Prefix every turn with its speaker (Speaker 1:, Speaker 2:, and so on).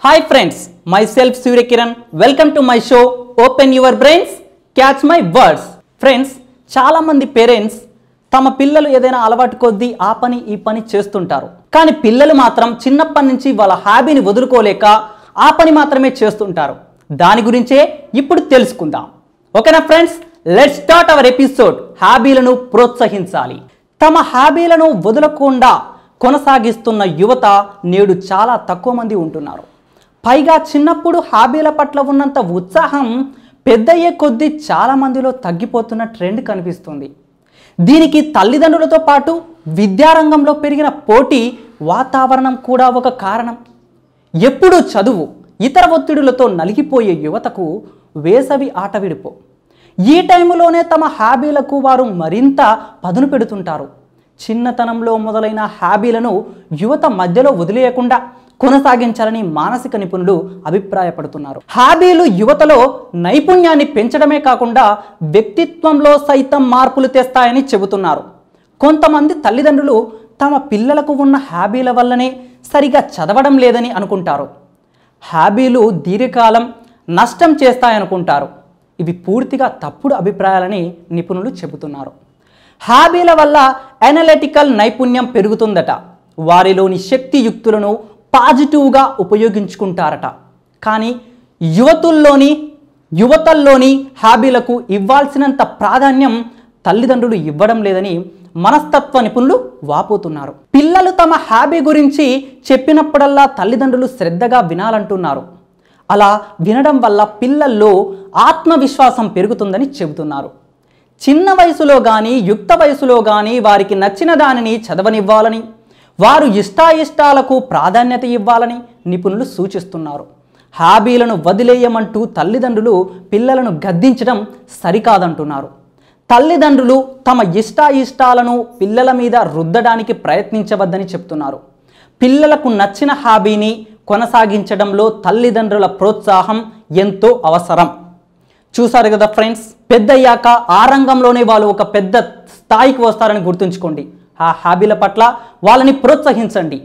Speaker 1: Hi friends, myself Surya Kiran. Welcome to my show Open Your Brains, Catch My Words. Friends, చాలా మంది parents తమ పిల్లలు ఏదైనా అలవాటు కొద్దీ ఆ పని ఈ పని చేస్తుంటారు. కానీ పిల్లలు మాత్రం చిన్నప్పటి నుంచి వాళ్ళ హాబీని వదులుకోలేక ఆ పని మాత్రమే చేస్తుంటారు. దాని గురించే ఇప్పుడు తెలుసుకుందాం. ఓకేనా friends, let's start our episode. హాబీలను ప్రోత్సహించాలి. తమ హాబీలను వదలకుండా కొనసాగిస్తున్న యువత నేడు చాలా తక్కువ మంది ఉంటున్నారు. పైగా చిన్నప్పుడు హాబీల పట్ల ఉన్నంత ఉత్సాహం పెద్దయ్యే కొద్దీ చాలా మందిలో తగ్గిపోతున్న ట్రెండ్ కనిపిస్తుంది. దీనికి తల్లిదండ్రులతో పాటు విద్యారంగంలో పెరిగిన పోటీ వాతావరణం కూడా ఒక కారణం. ఎప్పుడూ చదువు, ఇతర ఒత్తిడులతో నలిగిపోయే యువతకు వేసవి ఆట విడిపో. ఈ టైంలోనే తమ హాబీలకు వారు మరింత పదును పెడుతుంటారు. చిన్నతనంలో మొదలైన హాబీలను యువత మధ్యలో వదిలేయకుండా కొనసాగించాలని మానసిక నిపుణులు అభిప్రాయపడుతున్నారు. హాబీలు యువతలో నైపుణ్యాన్ని పెంచడమే కాకుండా వ్యక్తిత్వంలో సైతం మార్పులు తెస్తాయని చెబుతున్నారు. కొంతమంది తల్లిదండ్రులు తమ పిల్లలకు ఉన్న హాబీల వల్లనే సరిగా చదవడం లేదని అనుకుంటారు. హాబీలు దీర్ఘకాలం నష్టం చేస్తాయనుకుంటారు. ఇవి పూర్తిగా తప్పుడు అభిప్రాయాలని నిపుణులు చెబుతున్నారు. హాబీల వల్ల అనలిటికల్ నైపుణ్యం పెరుగుతుందట. వారిలోని శక్తియుక్తులను పాజిటివ్గా ఉపయోగించుకుంటారట. కానీ యువతల్లోని హాబీలకు ఇవ్వాల్సినంత ప్రాధాన్యం తల్లిదండ్రులు ఇవ్వడం లేదని మనస్తత్వ నిపుణులు వాపోతున్నారు. పిల్లలు తమ హాబీ గురించి చెప్పినప్పుడల్లా తల్లిదండ్రులు శ్రద్ధగా వినాలంటున్నారు. అలా వినడం వల్ల పిల్లల్లో ఆత్మవిశ్వాసం పెరుగుతుందని చెబుతున్నారు. చిన్న వయసులో కానీ యుక్త వయసులో కానీ వారికి నచ్చిన దానిని చదవనివ్వాలని, వారు ఇష్టాయిష్టాలకు ప్రాధాన్యత ఇవ్వాలని నిపుణులు సూచిస్తున్నారు. హాబీలను వదిలేయమంటూ తల్లిదండ్రులు పిల్లలను గద్దించడం సరికాదంటున్నారు. తల్లిదండ్రులు తమ ఇష్టాయిష్టాలను పిల్లల మీద రుద్దడానికి ప్రయత్నించవద్దని చెప్తున్నారు. పిల్లలకు నచ్చిన హాబీని కొనసాగించడంలో తల్లిదండ్రుల ప్రోత్సాహం ఎంతో అవసరం. చూసారు కదా ఫ్రెండ్స్, పెద్దయ్యాక ఆ రంగంలోనే వాళ్ళు ఒక పెద్ద స్థాయికి వస్తారని గుర్తుంచుకోండి. ఆ హాబీల పట్ల వాళ్ళని ప్రోత్సహించండి.